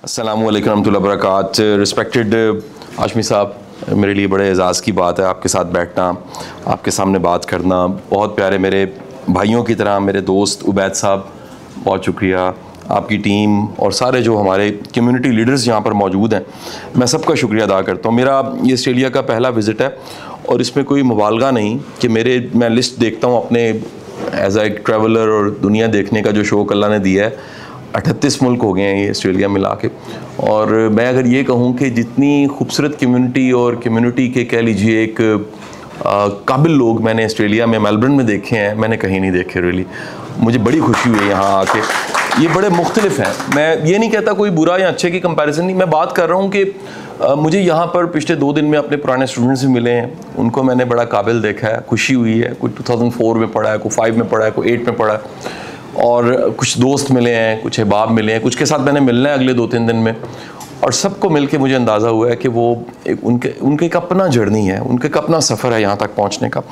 अस्सलामु अलैकुम रहमतुल्लाहि व बरकातहू। रिस्पेक्टेड हाशमी साहब, मेरे लिए बड़े एजाज़ की बात है आपके साथ बैठना, आपके सामने बात करना। बहुत प्यारे मेरे भाइयों की तरह मेरे दोस्त उबैद साहब, बहुत शुक्रिया। आपकी टीम और सारे जो हमारे कम्युनिटी लीडर्स यहाँ पर मौजूद हैं, मैं सबका शुक्रिया अदा करता हूँ। मेरा ये ऑस्ट्रेलिया का पहला विज़िट है और इसमें कोई मुबालगा नहीं कि मैं लिस्ट देखता हूँ अपने एज ए ट्रैवलर, और दुनिया देखने का जो शौक़ अल्लाह ने दिया है, 38 मुल्क हो गए हैं ये ऑस्ट्रेलिया मिला के। और मैं अगर ये कहूँ कि जितनी खूबसूरत कम्युनिटी और कम्युनिटी के कह लीजिए एक काबिल लोग मैंने ऑस्ट्रेलिया में मेलबर्न में देखे हैं, मैंने कहीं नहीं देखे। रियली मुझे बड़ी खुशी हुई यहाँ आके। ये बड़े मुख्तलिफ हैं। मैं ये नहीं कहता कोई बुरा या अच्छे की कंपैरिजन नहीं, मैं बात कर रहा हूँ कि मुझे यहाँ पर पिछले 2 दिन में अपने पुराने स्टूडेंट्स भी मिले हैं, उनको मैंने बड़ा काबिल देखा है, खुशी हुई है। कोई 2004 में पढ़ा है, कोई 5 में पढ़ा है, कोई 8 में पढ़ा है। और कुछ दोस्त मिले हैं, कुछ अहबाब मिले हैं, कुछ के साथ मैंने मिलना है अगले 2-3 दिन में। और सबको मिलके मुझे अंदाज़ा हुआ है कि वो उनके एक अपना जर्नी है, उनका एक अपना सफ़र है यहाँ तक पहुँचने का।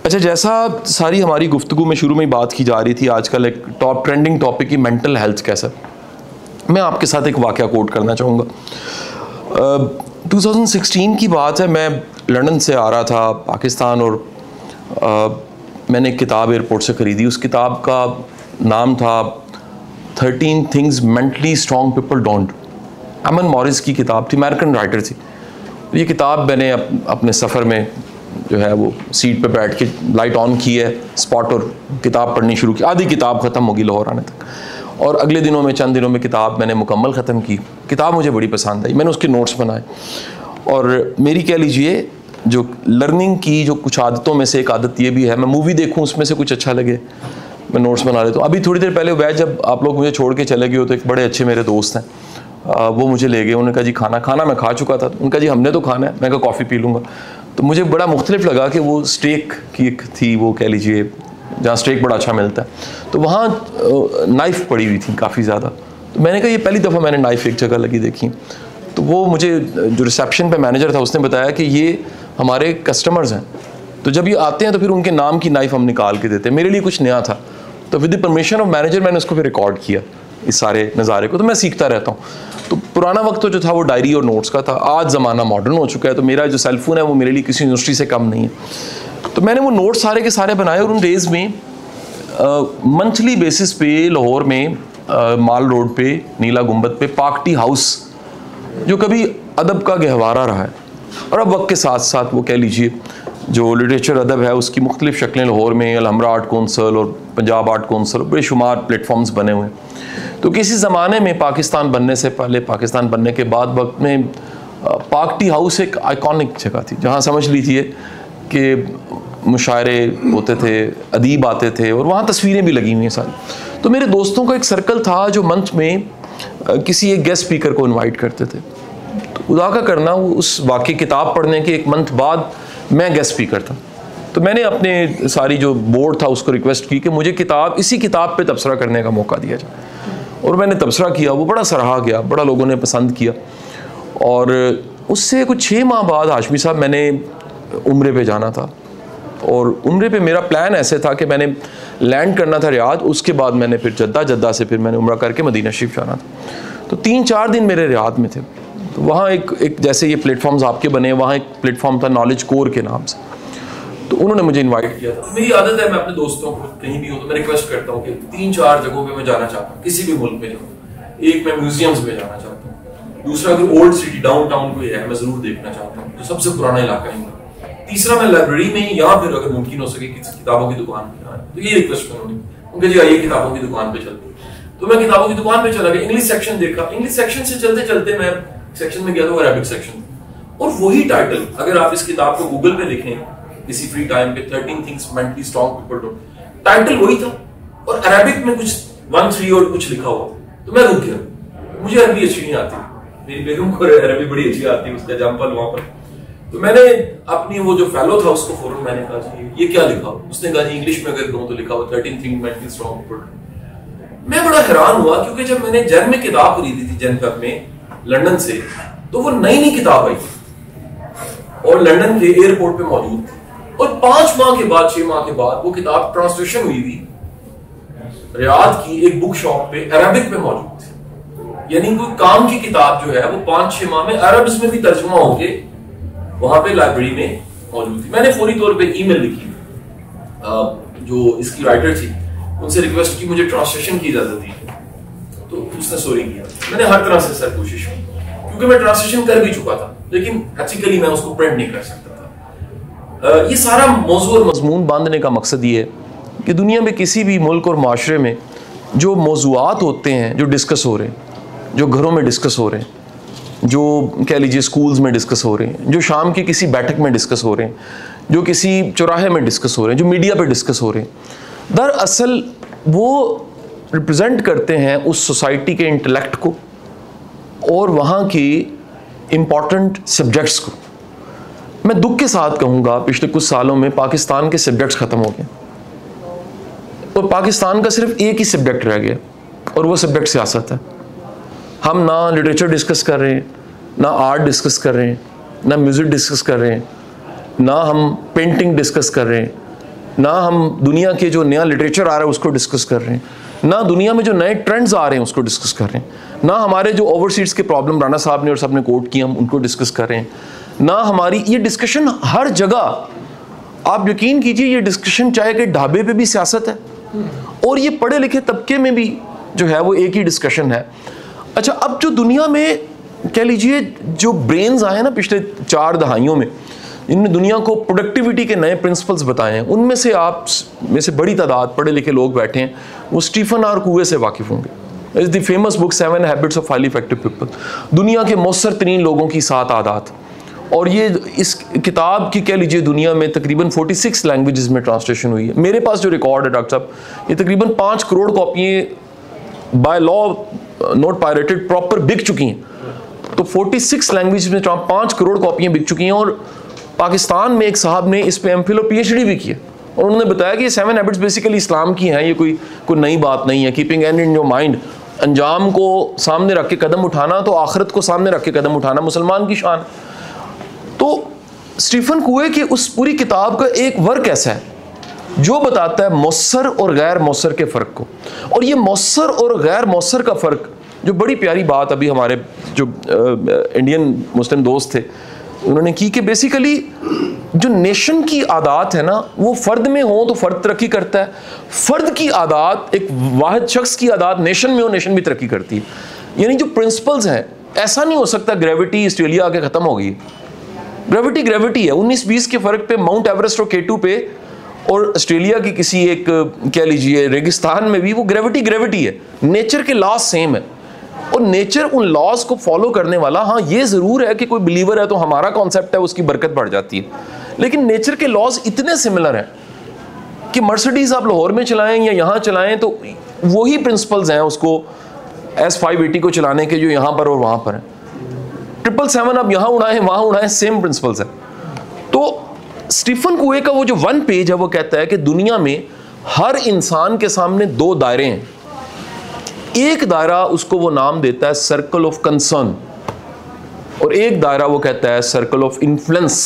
अच्छा, जैसा सारी हमारी गुफ्तगू में शुरू में ही बात की जा रही थी, आजकल एक टॉप ट्रेंडिंग टॉपिक की मेंटल हेल्थ कैसा। मैं आपके साथ एक वाक़या कोट करना चाहूँगा। 2016 की बात है, मैं लंदन से आ रहा था पाकिस्तान, और मैंने एक किताब एयरपोर्ट से ख़रीदी। उस किताब का नाम था 13 things mentally strong people don't. एमन मॉरिस की किताब थी, अमेरिकन राइटर थी। ये किताब मैंने अपने सफ़र में जो है वो सीट पे बैठ के लाइट ऑन की है स्पॉट, और किताब पढ़नी शुरू की। आधी किताब ख़त्म होगी लाहौर आने तक, और अगले दिनों में चंद दिनों में किताब मैंने मुकम्मल ख़त्म की। किताब मुझे बड़ी पसंद आई, मैंने उसके नोट्स बनाए। और मेरी कह लीजिए जो लर्निंग की जो कुछ आदतों में से एक आदत ये भी है, मैं मूवी देखूं उसमें से कुछ अच्छा लगे मैं नोट्स बना लेता हूँ। अभी थोड़ी देर पहले वह जब आप लोग मुझे छोड़ के चले गए हो, तो एक बड़े अच्छे मेरे दोस्त हैं, वो मुझे ले गए। उन्होंने कहा जी खाना मैं खा चुका था। उनका जी हमने तो खाना है। मैं कहा कॉफ़ी पी लूँगा। तो मुझे बड़ा मुख्तलिफ लगा कि वो स्टेक की एक थी, वो कह लीजिए जहाँ स्टेक बड़ा अच्छा मिलता है, तो वहाँ नाइफ़ पड़ी हुई थी काफ़ी ज़्यादा। तो मैंने कहा ये पहली दफ़ा मैंने नाइफ़ एक जगह लगी देखी। तो वो मुझे जो रिसेप्शन पे मैनेजर था उसने बताया कि ये हमारे कस्टमर्स हैं, तो जब ये आते हैं तो फिर उनके नाम की नाइफ़ हम निकाल के देते हैं। मेरे लिए कुछ नया था, तो with the permission of manager मैंने उसको फिर रिकॉर्ड किया, इस सारे नज़ारे को। तो मैं सीखता रहता हूँ। तो पुराना वक्त तो जो था वो डायरी और नोट्स का था। आज ज़माना मॉडर्न हो चुका है, तो मेरा जो सेलफोन है वो मेरे लिए किसी यूनिवर्सिटी से कम नहीं है। तो मैंने वो नोट्स सारे के सारे बनाए, और उन डेज़ में मंथली बेसिस पे लाहौर में माल रोड पे नीला गुंबद पे पाक टी हाउस, जो कभी अदब का गहवारा रहा है, और अब वक्त के साथ साथ वो कह लीजिए जो लिटरेचर अदब है उसकी मुख्तलिफ शक्लें लाहौर में अलहमरा आर्ट कौंसल और पंजाब आर्ट कौंसल बेशुमार प्लेटफॉर्म्स बने हुए हैं। तो किसी ज़माने में पाकिस्तान बनने से पहले, पाकिस्तान बनने के बाद वक्त में पाक टी हाउस एक आइकॉनिक जगह थी, जहाँ समझ लीजिए कि मुशायरे होते थे, अदीब आते थे, और वहाँ तस्वीरें भी लगी हुई हैं सारी। तो मेरे दोस्तों का एक सर्कल था जो मंथ में किसी एक गेस्ट स्पीकर को इनवाइट करते थे। तो खुदा का करना, उस वाकई किताब पढ़ने के एक मंथ बाद मैं गेस्ट स्पीकर था। तो मैंने अपने सारी जो बोर्ड था उसको रिक्वेस्ट की कि मुझे इसी किताब पे तबसरा करने का मौका दिया जाए, और मैंने तबसरा किया। वो बड़ा सराहा गया, बड़ा लोगों ने पसंद किया। और उससे कुछ 6 माह बाद हाशमी साहब मैंने उम्रे पे जाना था, और उम्रे पे मेरा प्लान ऐसे था कि मैंने लैंड करना था रियाद, उसके बाद मैंने फिर जद्दा से फिर मैंने उम्रा करके मदीना शरीफ जाना था। तो 3-4 दिन मेरे रियाद में थे। तो वहाँ एक जैसे ये प्लेटफॉर्म्स आपके बने, वहाँ एक प्लेटफॉर्म था नॉलेज कोर के नाम से। तो उन्होंने मुझे इनवाइट किया था। मेरी आदत है, मैं अपने दोस्तों को कहीं भी हो तो मैं रिक्वेस्ट करता हूँ कि 3-4 जगहों पे मैं जाना चाहता हूँ, किसी भी मुल्क में जाऊँ। एक मैं म्यूजियम्स में जाना चाहता हूँ, दूसरा अगर ओल्ड सिटी डाउनटाउन कोई है मैं जरूर देखना चाहता हूँ, जो सबसे पुराना इलाका है। तीसरा मैं लाइब्रेरी में, या फिर अगर मुमकिन हो सके किताबों की दुकान पे जाना। तो ये रिक्वेस्ट करूँगी उनके, जी आइए किताबों की दुकान पे चलते। तो मैं किताबों की दुकान पे चला गया, इंग्लिश सेक्शन देखा। इंग्लिश सेक्शन से चलते चलते मैं सेक्शन में गया तो अरेबिक सेक्शन, और वही टाइटल अगर आप इस किताब को गूगल पे देखें किसी फ्री टाइम पे, 13 things mentally strong people don't, title वही था, और अरेबिक में कुछ 1-3 और कुछ लिखा हुआ। तो मैं रुक गया। मुझे अरबी अच्छी नहीं आती, मेरी बेगम को अरबी बड़ी अच्छी आती है, उसका एग्जाम्पल वहां पर। तो मैंने अपनी वो जो फेलो था उसको फौरन मैंने कहा जी ये क्या लिखा हो। उसने कहा जी इंग्लिश में अगर कहूँ तो लिखा हुआ 13 थिंग्स मेंटली स्ट्रॉन्ग पीपल। मैं बड़ा हैरान हुआ, क्योंकि जब मैंने जैन में किताब खरीदी थी जनपद में लंदन से, तो वो नई किताब आई थी और लंदन के एयरपोर्ट पे मौजूद थी, और 5 माह के बाद 6 माह के बाद वो किताब ट्रांसलेशन हुई थी रियाद की एक बुक शॉप पे, अरबिक में मौजूद थी। यानी कोई काम की किताब जो है वो 5-6 माह में अरब्स में भी तर्जुमा होके वहां पे लाइब्रेरी में मौजूद थी। मैंने फौरी तौर पे ईमेल लिखी, जो इसकी राइटर थी उनसे रिक्वेस्ट की मुझे ट्रांसलेशन की इजाजत दी, तो उसने सॉरी किया। मैंने हर तरह से सर कोशिश की, क्योंकि मैं ट्रांसलेशन कर भी चुका था, लेकिन एथिकली मैं उसको प्रिंट नहीं कर सकता था। ये सारा मौजूद और मजमून बांधने का मकसद ये है कि दुनिया में किसी भी मुल्क और माशरे में जो मौजूआत होते हैं, जो डिस्कस हो रहे हैं, जो घरों में डिस्कस हो रहे हैं, जो कह लीजिए स्कूल्स में डिस्कस हो रहे हैं, जो शाम की किसी बैठक में डिस्कस हो रहे हैं, जो किसी चौराहे में डिस्कस हो रहे हैं, जो मीडिया पे डिस्कस हो रहे हैं, दरअसल वो रिप्रेजेंट करते हैं उस सोसाइटी के इंटेलेक्ट को और वहाँ की इम्पॉर्टेंट सब्जेक्ट्स को। मैं दुख के साथ कहूँगा पिछले कुछ सालों में पाकिस्तान के सब्जेक्ट्स ख़त्म हो गए और पाकिस्तान का सिर्फ एक ही सब्जेक्ट रह गया और वो सब्जेक्ट सियासत है। हम ना लिटरेचर डिस्कस कर रहे हैं, ना आर्ट डिस्कस कर रहे हैं, ना म्यूज़िक डिस्कस कर रहे हैं, ना हम पेंटिंग डिस्कस कर रहे हैं, ना हम दुनिया के जो नया लिटरेचर आ रहा है उसको डिस्कस कर रहे हैं, ना दुनिया में जो नए ट्रेंड्स आ रहे हैं उसको डिस्कस कर रहे हैं, ना हमारे जो ओवरसीज के प्रॉब्लम राना साहब ने और सब ने कोट किए हम उनको डिस्कस कर रहे हैं, ना हमारी ये डिस्कशन हर जगह। आप यकीन कीजिए ये डिस्कशन चाहे कि ढाबे पे भी सियासत है और ये पढ़े लिखे तबके में भी जो है वो एक ही डिस्कशन है। अच्छा, अब जो दुनिया में कह लीजिए जो ब्रेन्स आए ना पिछले 4 दहाइयों में, इनने दुनिया को प्रोडक्टिविटी के नए प्रिंसिपल्स बताए हैं, उनमें से आप में से बड़ी तादाद पढ़े लिखे लोग बैठे हैं, वो स्टीफन आर कूवे से वाकिफ़ होंगे। Is the famous book 7 habits of highly effective people, दुनिया के मौसर तरीन लोगों की 7 आदत। और ये इस किताब की कह लीजिए दुनिया में तकरीबन 46 लैंग्वेजेस में ट्रांसलेशन हुई है। मेरे पास जो रिकॉर्ड है डॉक्टर साहब, ये तकरीबन 5 करोड़ कॉपियाँ by law not pirated proper बिक चुकी हैं। तो 46 लैंग्वेज में 5 करोड़ कॉपियाँ बिक चुकी हैं। और पाकिस्तान में एक साहब ने इस पे एमफिल और पीएचडी भी किया और उन्होंने बताया कि ये 7 हैबिट्स बेसिकली इस्लाम की हैं, ये कोई नई बात नहीं है। Keeping and in your mind, अंजाम को सामने रख के कदम उठाना, तो आखिरत को सामने रख के कदम उठाना मुसलमान की शान। तो स्टीफन कूवे की उस पूरी किताब का एक वर्क ऐसा है जो बताता है मौसर और गैर मौसर के फ़र्क को। और ये मौसर और गैर मौसर का फ़र्क, जो बड़ी प्यारी बात अभी हमारे जो इंडियन मुस्लिम दोस्त थे उन्होंने की कि बेसिकली जो नेशन की आदत है ना, वो फ़र्द में हो तो फ़र्द तरक्की करता है, फ़र्द की आदत एक वाहिद शख्स की आदत नेशन में हो, नेशन भी तरक्की करती है। यानी जो प्रिंसिपल्स हैं, ऐसा नहीं हो सकता ग्रेविटी ऑस्ट्रेलिया आके ख़त्म हो गई। ग्रेविटी है, 19-20 के फ़र्क पे माउंट एवरेस्ट और K2 पे और ऑस्ट्रेलिया की किसी एक कह लीजिए रेगिस्तान में भी वो ग्रेविटी है। नेचर के लॉज सेम है और नेचर उन लॉज को फॉलो करने वाला। हाँ, ये ज़रूर है कि कोई बिलीवर है तो हमारा कॉन्सेप्ट है उसकी बरकत बढ़ जाती है, लेकिन नेचर के लॉज इतने सिमिलर हैं कि मर्सिडीज़ आप लाहौर में चलाएं या यहाँ चलाएं तो वही प्रिंसिपल्स हैं उसको S580 को चलाने के जो यहाँ पर और वहाँ पर हैं। 777 आप यहाँ उड़ाएं वहाँ उड़ाएं, सेम प्रिंसिपल्स हैं। तो स्टीफन कूवे का वो जो 1 पेज है वो कहता है कि दुनिया में हर इंसान के सामने 2 दायरे हैं। एक दायरा उसको वो नाम देता है सर्कल ऑफ कंसर्न और एक दायरा वो कहता है सर्कल ऑफ इन्फ्लुएंस।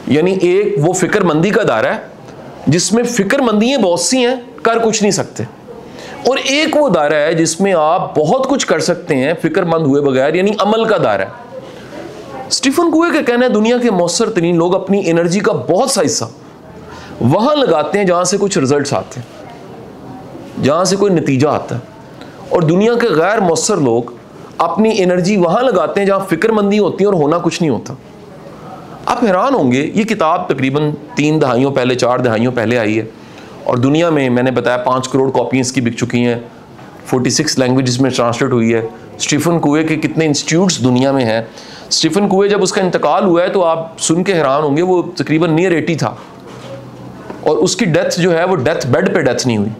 यानी एक वो फिक्रमंदी का दायरा है जिसमें फिक्रमंदियां बहुत सी हैं, कर कुछ नहीं सकते, और एक वो दायरा है जिसमें आप बहुत कुछ कर सकते हैं फिक्रमंद हुए बगैर, यानी अमल का दायरा है। स्टीफन कूवे का कहना है दुनिया के मौसर तरीन लोग अपनी एनर्जी का बहुत सा हिस्सा वहां लगाते हैं जहां से कुछ रिजल्ट्स आते हैं, जहां से कोई नतीजा आता है, और दुनिया के गैर मौसर लोग अपनी एनर्जी वहां लगाते हैं जहां फिक्रमंदी होती है और होना कुछ नहीं होता। आप हैरान होंगे, ये किताब तकरीबन 3 दहाइयों पहले 4 दहाइयों पहले आई है और दुनिया में मैंने बताया 5 करोड़ कॉपियाँ इसकी बिक चुकी हैं, 46 लैंग्वेजेस में ट्रांसलेट हुई है। स्टीफन कूवे के कितने इंस्टीट्यूट्स दुनिया में हैं। स्टीफन कूवे जब उसका इंतकाल हुआ है तो आप सुन के हैरान होंगे, वो तकरीबन नियर 80 था और उसकी डेथ जो है वो डेथ बेड पे डेथ नहीं हुई,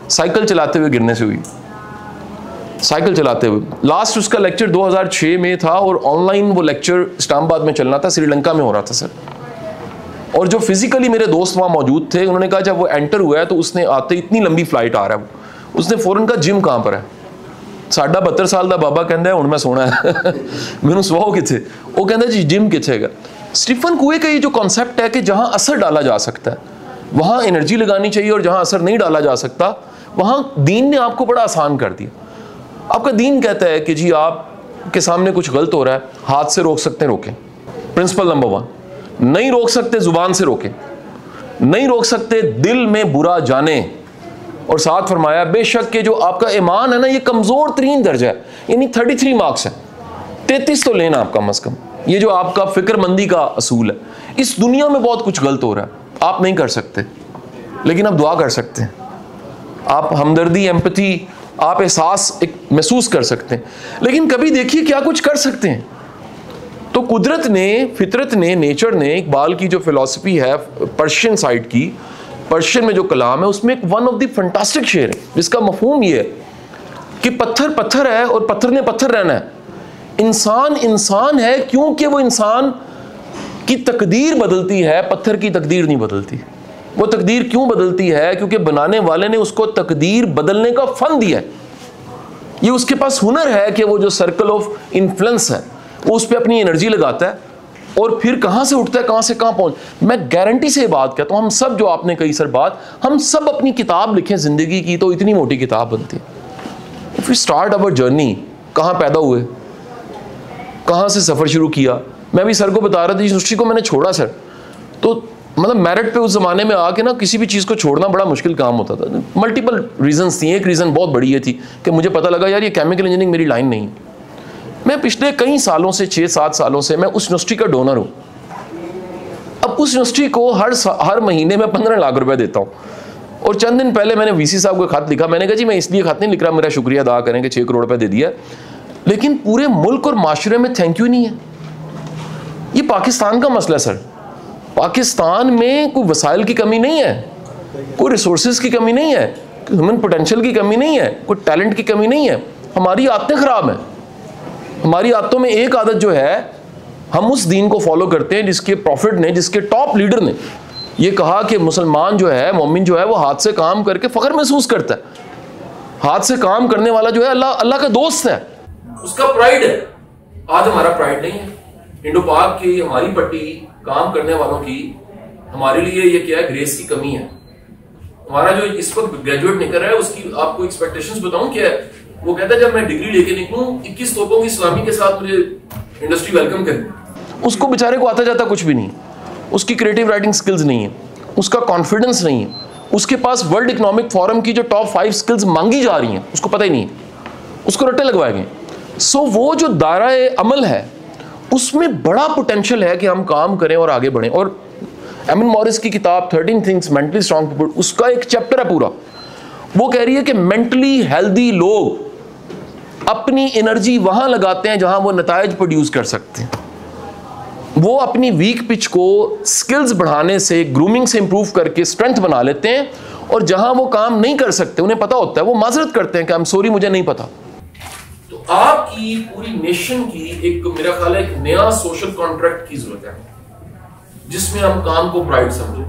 साइकिल चलाते हुए गिरने से हुई, साइकिल चलाते हुए। लास्ट उसका लेक्चर 2006 में था और ऑनलाइन वो लेक्चर इस्लामाबाद में चलना था, श्रीलंका में हो रहा था सर। और जो फिजिकली मेरे दोस्त वहाँ मौजूद थे उन्होंने कहा जब वो एंटर हुआ है तो उसने आते इतनी लंबी फ्लाइट आ रहा है, उसने फ़ौरन कहा जिम कहाँ पर है। 72 साल का बाबा कहता है हूँ मैं सोना है मैंने सुहाओ किथे, वो कहता जी जिम किथे है। स्टीफन कूवे का ये जो कॉन्सेप्ट है कि जहाँ असर डाला जा सकता है वहाँ एनर्जी लगानी चाहिए और जहाँ असर नहीं डाला जा सकता वहाँ दीन ने आपको बड़ा आसान कर दिया। आपका दीन कहता है कि जी आपके सामने कुछ गलत हो रहा है, हाथ से रोक सकते हैं, रोकें। Principle number 1। नहीं रोक सकते, जुबान से रोकें। नहीं रोक सकते, दिल में बुरा जाने। और साथ फरमाया बेशक के जो आपका ईमान है ना, ये कमज़ोर तरीन दर्जा है, यानी 33 मार्क्स है, 33 तो लेना आप कम अज़ कम। ये जो आपका फिक्रमंदी का असूल है, इस दुनिया में बहुत कुछ गलत हो रहा है, आप नहीं कर सकते, लेकिन आप दुआ कर सकते हैं। आप हमदर्दी, एम्पैथी, आप एहसास एक महसूस कर सकते हैं। लेकिन कभी देखिए क्या कुछ कर सकते हैं। तो कुदरत ने, फितरत ने, नेचर ने, इकबाल की जो फिलॉसफी है पर्शियन साइड की, पर्शियन में जो कलाम है, उसमें एक वन ऑफ द फंटास्टिक शेर है जिसका मफहूम ये है कि पत्थर पत्थर है और पत्थर ने पत्थर रहना है। इंसान इंसान है क्योंकि वो इंसान की तकदीर बदलती है, पत्थर की तकदीर नहीं बदलती। वो तकदीर क्यों बदलती है? क्योंकि बनाने वाले ने उसको तकदीर बदलने का फन दिया है। ये उसके पास हुनर है कि वो जो सर्कल ऑफ इन्फ्लुएंस है वो उस पर अपनी एनर्जी लगाता है और फिर कहाँ से उठता है, कहाँ से कहाँ पहुँच। मैं गारंटी से ये बात कहता हूँ, हम सब, जो आपने कही सर बात, हम सब अपनी किताब लिखें ज़िंदगी की तो इतनी मोटी किताब बनती है। If we start our journey, कहाँ पैदा हुए, कहाँ से सफ़र शुरू किया। मैं भी सर को बता रहा था, इस यूनिवर्सिटी को मैंने छोड़ा सर, तो मतलब मेरिट पे उस ज़माने में आके ना किसी भी चीज़ को छोड़ना बड़ा मुश्किल काम होता था। मल्टीपल रीजंस थी। एक रीज़न बहुत बड़ी ये थी कि मुझे पता लगा यार ये केमिकल इंजीनियरिंग मेरी लाइन नहीं है। मैं पिछले कई सालों से, 6-7 सालों से मैं उस यूनिवर्सिटी का डोनर हूँ। अब उस यूनिवर्सिटी को हर महीने में 15 लाख रुपए देता हूँ। और चंद दिन पहले मैंने वीसी साहब को खत लिखा। मैंने कहा जी मैं इसलिए खत नहीं लिख रहा, मेरा शुक्रिया अदा करें कि 6 करोड़ रुपए दे दिया, लेकिन पूरे मुल्क और माशरे में थैंक यू नहीं है। ये पाकिस्तान का मसला है सर। पाकिस्तान में कोई वसाइल की कमी नहीं है, कोई रिसोर्सेज की कमी नहीं है, ह्यूमन पोटेंशियल की कमी नहीं है, कोई टैलेंट की कमी नहीं है। हमारी आदतें ख़राब हैं। हमारी आदतों में एक आदत जो है, हम उस दीन को फॉलो करते हैं जिसके प्रॉफिट ने, जिसके टॉप लीडर ने ये कहा कि मुसलमान जो है, मोमिन जो है, वो हाथ से काम करके फ़ख्र महसूस करता है। हाथ से काम करने वाला जो है अल्लाह का दोस्त है, उसका प्राइड है। आज हमारा प्राइड नहीं है। इंडो पाक की हमारी पट्टी काम करने वालों की, हमारे लिए ये क्या है, ग्रेस की कमी है। हमारा जो इस वक्त ग्रेजुएट निकल रहा है उसकी आपको एक्सपेक्टेशंस बताऊं क्या है। वो कहता है जब मैं डिग्री लेके निकलूं 21 तोपों की सलामी के साथ मुझे इंडस्ट्री वेलकम करे। उसको बेचारे को आता जाता कुछ भी नहीं, उसकी क्रिएटिव राइटिंग स्किल्स नहीं है, उसका कॉन्फिडेंस नहीं है, उसके पास वर्ल्ड इकोनॉमिक फोरम की जो टॉप 5 स्किल्स मांगी जा रही हैं उसको पता ही नहीं है, उसको रट्टे लगवाए गए। सो वो जो दायरा अमल है उसमें बड़ा पोटेंशियल है कि हम काम करें और आगे बढ़ें। और एमन मॉरिस की किताब 13 थिंग्स मेंटली स्ट्रॉन्ग पीपल, उसका एक चैप्टर है पूरा, वो कह रही है कि मेंटली हेल्दी लोग अपनी एनर्जी वहां लगाते हैं जहां वो नतायज प्रोड्यूस कर सकते हैं। वो अपनी वीक पिच को स्किल्स बढ़ाने से, ग्रूमिंग से इंप्रूव करके स्ट्रेंथ बना लेते हैं, और जहां वो काम नहीं कर सकते, उन्हें पता होता है, वो माजरत करते हैं कि आई एम सॉरी मुझे नहीं पता। तो आपकी पूरी नेशन की एक, मेरा ख्याल है, एक नया सोशल कॉन्ट्रैक्ट की जरूरत है जिसमें हम काम को प्राइड समझें,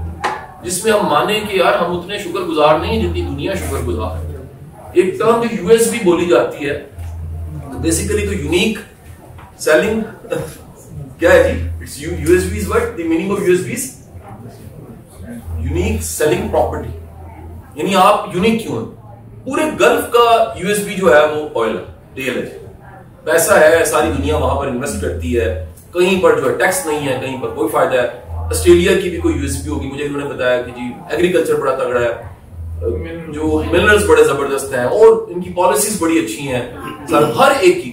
जिसमें हम माने कि यार हम उतने शुक्रगुजार नहीं है जितनी दुनिया शुक्रगुजार है। एक टर्म जो यूएसबी बोली जाती है, बेसिकली तो यूनिक सेलिंग क्या है जी? It's USB is what the meaning of USB is unique selling property, यानी आप यूनिक क्यों हैं। पूरे गल्फ का यूएसबी जो है वो ऑयल है, तेल है, पैसा है, सारी दुनिया वहां पर इन्वेस्ट करती है, कहीं पर जो है टैक्स नहीं है, कहीं पर कोई फायदा है। ऑस्ट्रेलिया की भी कोई यूएसपी होगी, मुझे इन्होंने बताया कि जी एग्रीकल्चर बड़ा तगड़ा है, जो मिनरल्स बड़े जबरदस्त हैं और इनकी पॉलिसीज बड़ी अच्छी हैं सर, हर एक की।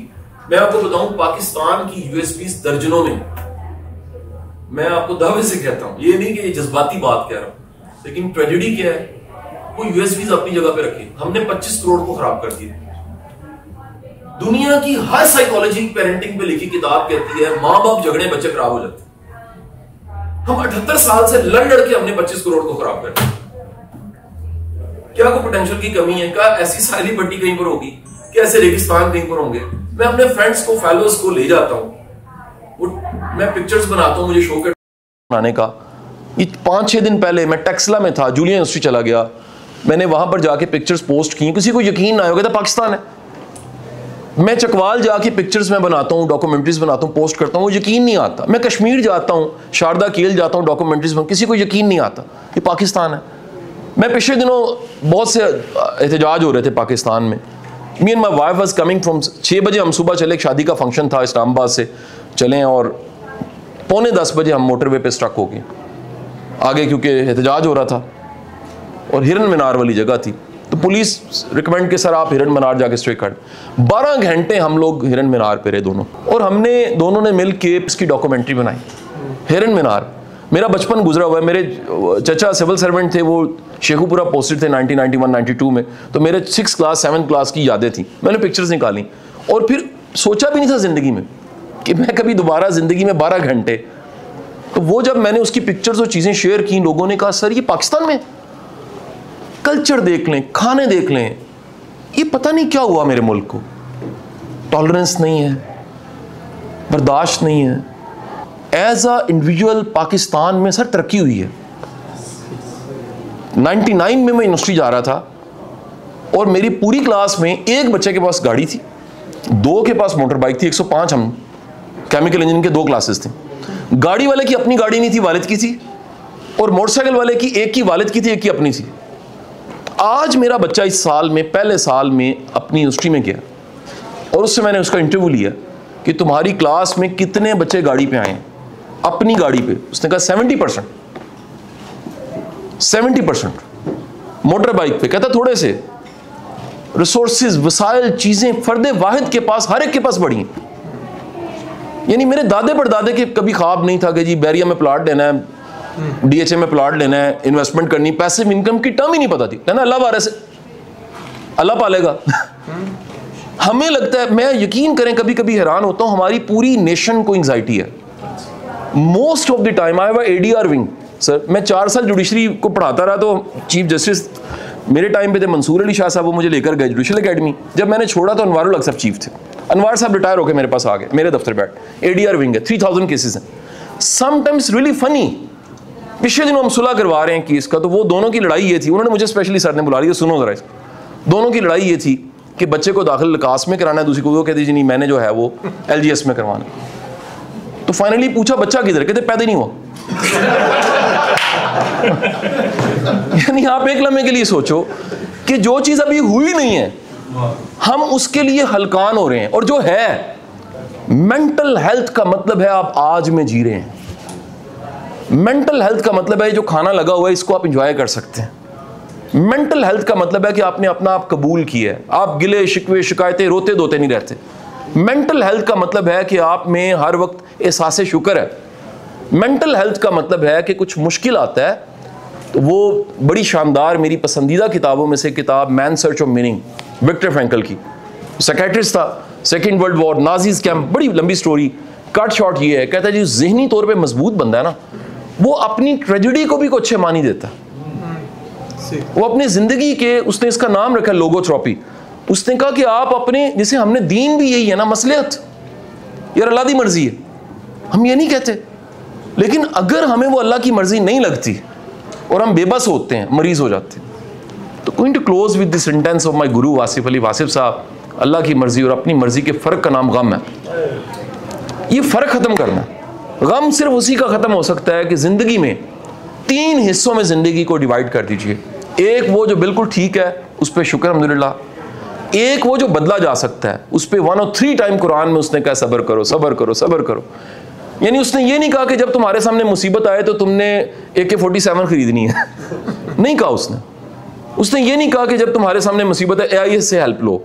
मैं आपको बताऊं पाकिस्तान की यूएसपीज दर्जनों में, मैं आपको दावे से कहता हूं, ये नहीं कि ये जज्बाती बात कह रहा हूं, लेकिन ट्रेजेडी क्या है, वो यूएसपीज अपनी जगह पे रखी, हमने 25 करोड़ को खराब कर दिया। दुनिया की हर साइकोलॉजी पेरेंटिंग पे लिखी किताब कहती है मां बाप झगड़े बच्चे खराब हो जाते। हम 78 साल से लड़ के हमने 25 करोड़ को खराब कर दिया। क्या कोई पोटेंशियल की कमी है? क्या ऐसी सारी पट्टी कहीं पर होगी? क्या ऐसे रेगिस्तान कहीं पर होंगे? मैं अपने फ्रेंड्स को, फैलोज को ले जाता हूं, मैं पिक्चर्स बनाता हूं, मुझे शो बनाने का। 5-6 दिन पहले मैं टेक्सला में था, जूलियन यूनिवर्सिटी चला गया, मैंने वहां पर जाके पिक्चर्स पोस्ट की, किसी को यकीन ना होगा था पाकिस्तान है। मैं चकवाल जाके पिक्चर्स में बनाता हूँ, डॉक्यूमेंट्रीज बनाता हूँ, पोस्ट करता हूँ, वो यकीन नहीं आता। मैं कश्मीर जाता हूँ, शारदा केल जाता हूँ, डॉक्यूमेंट्रीज में, किसी को यकीन नहीं आता ये पाकिस्तान है। मैं पिछले दिनों बहुत से एहतजाज हो रहे थे पाकिस्तान में, me and my wife was coming from 6 बजे हम सुबह चले, एक शादी का फंक्शन था इस्लामाबाद से चलें, और 9:45 बजे हम मोटरवे पे स्ट्रक हो गए आगे, क्योंकि एहतजाज हो रहा था और हिरन मीनार वाली जगह थी। तो पुलिस रिकमेंड के सर आप हिरन मीनार जाके स्टे कर। 12 घंटे हम लोग हिरन मीनार पे रहे दोनों, और हमने दोनों ने मिल के इसकी डॉक्यूमेंट्री बनाई। हिरन मीनार मेरा बचपन गुजरा हुआ है। मेरे चचा सिविल सर्वेंट थे, वो शेखुपुरा पोस्टेड थे 1991-92 में। तो मेरे 6th क्लास 7th क्लास की यादें थी, मैंने पिक्चर्स निकाली और फिर सोचा भी नहीं था ज़िंदगी में कि मैं कभी दोबारा ज़िंदगी में 12 घंटे। तो वो जब मैंने उसकी पिक्चर्स और चीज़ें शेयर की, लोगों ने कहा सर ये पाकिस्तान में कल्चर देख लें, खाने देख लें, ये पता नहीं क्या हुआ मेरे मुल्क को, टॉलरेंस नहीं है, बर्दाश्त नहीं है। एज अ इंडिविजुअल पाकिस्तान में सर तरक्की हुई है। 99 में मैं यूनिवर्सिटी जा रहा था और मेरी पूरी क्लास में एक बच्चे के पास गाड़ी थी, 2 के पास मोटर बाइक थी, 105 हम केमिकल इंजीनियरिंग के 2 क्लासेस थे। गाड़ी वाले की अपनी गाड़ी नहीं थी, वालिद की थी, और मोटरसाइकिल वाले की एक की वालिद की थी, एक की अपनी थी। आज मेरा बच्चा इस साल में पहले साल में अपनी यूनिवर्सिटी में गया और उससे मैंने उसका इंटरव्यू लिया कि तुम्हारी क्लास में कितने बच्चे गाड़ी पे आए हैं, अपनी गाड़ी पे। उसने कहा 70% मोटर बाइक पे। कहता थोड़े से रिसोर्सेज, वसाइल, चीजें फर्दे वाहिद के पास, हर एक के पास बड़ी हैं। यानी मेरे दादे परदादे के कभी ख्वाब नहीं था कि जी बैरिया में प्लाट लेना है, DHA में प्लाट लेना है, इन्वेस्टमेंट करनी, पैसिव इनकम की टर्म ही नहीं पता थी। कहना अल्लाह वारे से, अल्लाह पालेगा। हमें लगता है, मैं यकीन करें कभी कभी हैरान होता हूं, हमारी पूरी नेशन को एंग्जाइटी है most of the time. I have ADR wing sir, मैं 4 साल जुडिशरी को पढ़ाता रहा। तो चीफ जस्टिस मेरे टाइम पे थे मंसूर अली शाह साहब, वो मुझे लेकर गए जुडिशल अकेडमी। जब मैंने छोड़ा तो अनवारुल हक साहब चीफ थे। अनवार साहब रिटायर होकर मेरे पास आ गए, मेरे दफ्तर बैठ। ADR विंग है, 3000 केसेस हैं। Sometimes really funny. पिछले दिनों हम सुलह करवा रहे हैं केस का, तो वो दोनों की लड़ाई ये थी, उन्होंने मुझे स्पेशली सर ने बुला लिया, सुनो जरा। दोनों की लड़ाई ये थी कि बच्चे को दाखिल लकास में कराना है, दूसरी को वो कहती जी नहीं मैंने जो है वो LGS में करवाना। तो फाइनली पूछा बच्चा किधर, कहते पैदा ही नहीं हुआ। यानी आप एक लम्हे के लिए सोचो कि जो चीज अभी हुई नहीं है हम उसके लिए हलकान हो रहे हैं। और जो है मेंटल हेल्थ का मतलब है आप आज में जी रहे हैं। मेंटल हेल्थ का मतलब है जो खाना लगा हुआ है इसको आप इंजॉय कर सकते हैं। मेंटल हेल्थ का मतलब है कि आपने अपना आप कबूल किया है, आप गिले शिकवे शिकायतें रोते धोते नहीं रहते। मेंटल हेल्थ का मतलब है कि आप में हर वक्त एहसास शुक्र है। मेंटल हेल्थ का मतलब है कि कुछ मुश्किल आता है तो वो बड़ी शानदार, मेरी पसंदीदा किताबों में से किताब man search of meaning, Victor Frankl की। साइकियाट्रिस्ट था, 2nd world war, Nazis camp, बड़ी लंबी स्टोरी। कट शॉर्ट ये है, कहता है जी ज़हनी तौर पे मजबूत बंदा है ना, वो अपनी ट्रेजेडी को भी कुछ मानी देता है। वो अपनी ज़िंदगी के, उसने इसका नाम रखा लोगोथेरेपी। उसने कहा कि आप अपने, जैसे हमने दीन भी यही है ना, मसलियत यार अल्लाह की मर्जी है, हम ये नहीं कहते, लेकिन अगर हमें वो अल्लाह की मर्जी नहीं लगती और हम बेबस होते हैं, मरीज हो जाते हैं। तो going to close with the sentence of my guru Wasif Ali Wasif साहब, अल्लाह की मर्जी और अपनी मर्जी के फ़र्क का नाम गम है। ये फ़र्क ख़त्म करना है। गम सिर्फ उसी का ख़त्म हो सकता है कि ज़िंदगी में 3 हिस्सों में ज़िंदगी को डिवाइड कर दीजिए। एक वो जो बिल्कुल ठीक है, उस पर शुक्र अल्हम्दुलिल्लाह। एक वो जो बदला जा सकता है, उस पर 1 और 3 टाइम कुरान में उसने कहा सब्र करो, सब्र करो, सब्र करो। यानी उसने ये नहीं कहा कि जब तुम्हारे सामने मुसीबत आए तो तुमने AK-47 खरीदनी है। नहीं कहा उसने ये नहीं कहा कि जब तुम्हारे सामने मुसीबत है AIS से हेल्प लो,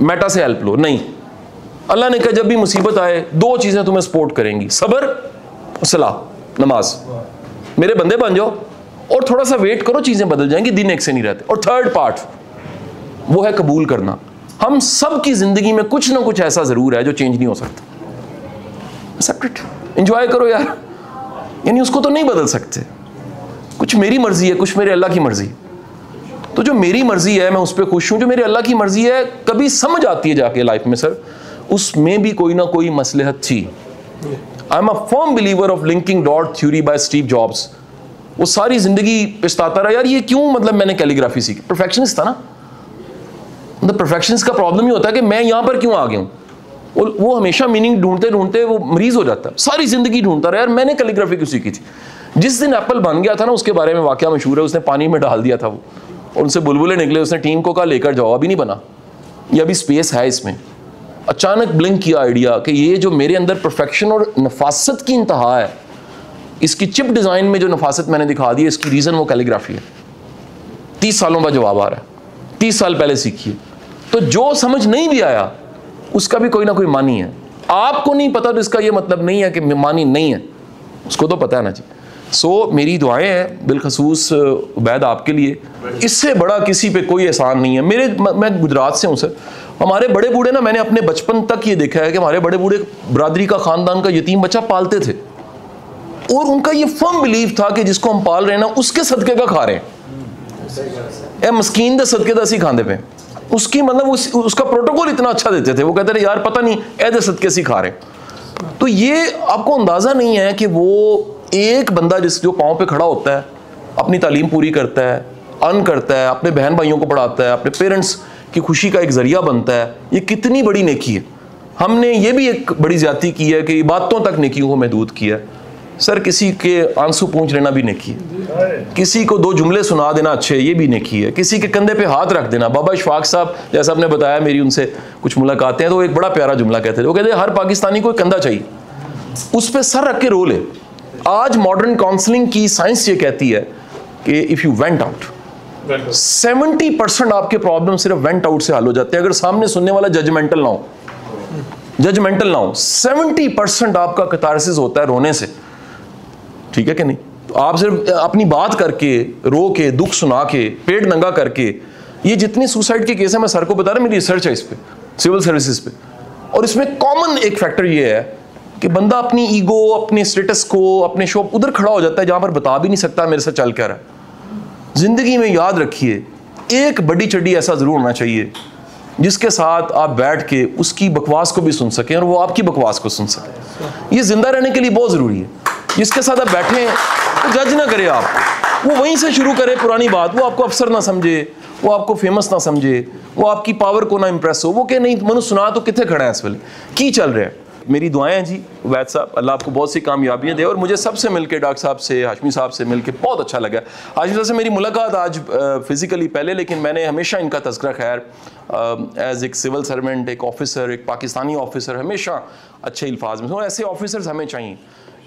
मेटा से हेल्प लो। नहीं, अल्लाह ने कहा जब भी मुसीबत आए 2 चीज़ें तुम्हें सपोर्ट करेंगी, सब्र और सलाह, नमाज। मेरे बंदे बन जाओ और थोड़ा सा वेट करो, चीज़ें बदल जाएंगी, दिन एक से नहीं रहते। और 3rd पार्ट वो है कबूल करना। हम सब की ज़िंदगी में कुछ ना कुछ ऐसा ज़रूर है जो चेंज नहीं हो सकता। एक्सेप्ट इट, एंजॉय करो यार। यानी उसको तो नहीं बदल सकते। कुछ मेरी मर्जी है, कुछ मेरे अल्लाह की मर्जी। तो जो मेरी मर्जी है मैं उस पर खुश हूँ, जो मेरे अल्लाह की मर्जी है कभी समझ आती है जाके लाइफ में सर उसमें भी कोई ना कोई मसलहत थी। I am a firm believer of linking dot theory by Steve jobs. वो सारी जिंदगी पछताता रहा यार ये क्यों, मतलब मैंने कैलीग्राफी सीखी। परफेक्शनिस्ट था ना, मतलब परफेक्शनिस्ट का प्रॉब्लम ही होता है कि मैं यहाँ पर क्यों आ गया हूँ। वो हमेशा मीनिंग ढूंढते ढूंढते वो मरीज हो जाता है। सारी जिंदगी ढूंढता रहा यार मैंने कैलीग्राफी क्यों सीखी थी। जिस दिन एप्पल बन गया था ना, उसके बारे में वाकया मशहूर है, उसने पानी में डाल दिया था वो और उनसे बुलबुले निकले। उसने टीम को कहा लेकर जाओ, अभी नहीं बना। ये अभी स्पेस है इसमें। अचानक ब्लिंक किया आइडिया कि ये जो मेरे अंदर परफेक्शन और नफासत की इंतहा है, इसकी चिप डिज़ाइन में जो नफासत मैंने दिखा दी है, इसकी रीज़न वो कैलीग्राफी है। 30 सालों बाद जवाब आ रहा है, 30 साल पहले सीखी है। तो जो समझ नहीं भी आया उसका भी कोई ना कोई मानी है। आपको नहीं पता तो इसका ये मतलब नहीं है कि मानी नहीं है, उसको तो पता है ना जी। सो मेरी दुआएं हैं बिलखसूस उबैद आपके लिए, इससे बड़ा किसी पे कोई एहसान नहीं है। मैं गुजरात से हूँ सर, हमारे बड़े बूढ़े ना, मैंने अपने बचपन तक ये देखा है कि हमारे बड़े बूढ़े बरादरी का खानदान का यतीम बच्चा पालते थे और उनका ये फर्म बिलीव था कि जिसको हम पाल रहे हैं ना उसके सदके का खा रहे हैं। ए मस्कीन दे सदके दा सी खांदे पे, उसकी मतलब उसका प्रोटोकॉल इतना अच्छा देते थे। वो कहते थे यार पता नहीं ऐसे सदके सी खा रहे। तो ये आपको अंदाजा नहीं है कि वो एक बंदा जो पाँव पे खड़ा होता है, अपनी तालीम पूरी करता है, अर्न करता है, अपने बहन भाइयों को पढ़ाता है, अपने पेरेंट्स की खुशी का एक जरिया बनता है, ये कितनी बड़ी नेकी है। हमने ये भी एक बड़ी ज्यादती की है कि इबादतों तक नेकियों को महदूद किया है। सर किसी के आंसू पूंछ लेना भी नेकी है, किसी को 2 जुमले सुना देना अच्छे, ये भी नेकी है, किसी के कंधे पे हाथ रख देना। बाबा इशफाक साहब जैसा आपने बताया, मेरी उनसे कुछ मुलाकातें हैं, तो एक बड़ा प्यारा जुमला कहते थे। वो कहते हर पाकिस्तानी को एक कंधा चाहिए, उस पर सर रख के रो ले। आज मॉडर्न काउंसलिंग की साइंस ये कहती है कि इफ यू वेंट आउट, 70% आपके प्रॉब्लम सिर्फ वेंट आउट से हल हो जाते हैं अगर सामने सुनने वाला जजमेंटल ना हो। 70% आपका कैथारसिस होता है रोने से, ठीक है कि नहीं? तो आप सिर्फ अपनी बात करके, रो के, दुख सुना के, पेट नंगा करके, ये जितनी सुसाइड के केस है मैं सर को बता रहा, मेरी रिसर्च है इस पे, सिविल सर्विसेज पे। और इसमें कॉमन एक फैक्टर ये है कि बंदा अपनी ईगो, अपने स्टेटस को, अपने शौक उधर खड़ा हो जाता है जहां पर बता भी नहीं सकता मेरे से चल क्या रहा है। जिंदगी में याद रखिए, एक बड़ी चड्डी ऐसा जरूर होना चाहिए जिसके साथ आप बैठ के उसकी बकवास को भी सुन सकें और वो आपकी बकवास को सुन सकें। ये जिंदा रहने के लिए बहुत जरूरी है। जिसके साथ आप बैठे हैं तो जज ना करे आप, वो वहीं से शुरू करे पुरानी बात, वो आपको अफसर ना समझे, वो आपको फेमस ना समझे, वो आपकी पावर को ना इंप्रेस हो, वो कहे नहीं मनु सुना तो कितने खड़े हैं इस वेले की चल रहे हैं। मेरी दुआएं हैं जी उबैद साहब, अल्लाह आपको बहुत सी कामयाबियां दे। और मुझे सबसे मिलके, डॉक्टर साहब से, हाशमी साहब से मिलके बहुत अच्छा लगा। हाशमी साहब से मेरी मुलाकात आज फिज़िकली पहले, लेकिन मैंने हमेशा इनका तज़किरा खैर एज एक सिविल सर्वेंट, एक ऑफिसर, एक पाकिस्तानी ऑफिसर, हमेशा अच्छे अल्फाज में। ऐसे ऑफिसर्स हमें चाहिए।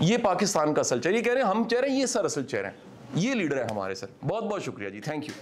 ये पाकिस्तान का असल चेहरा, ये कह रहे हैं हम चेहरे, ये सर असल चेहरा है, ये लीडर है हमारे सर। बहुत बहुत शुक्रिया जी, थैंक यू।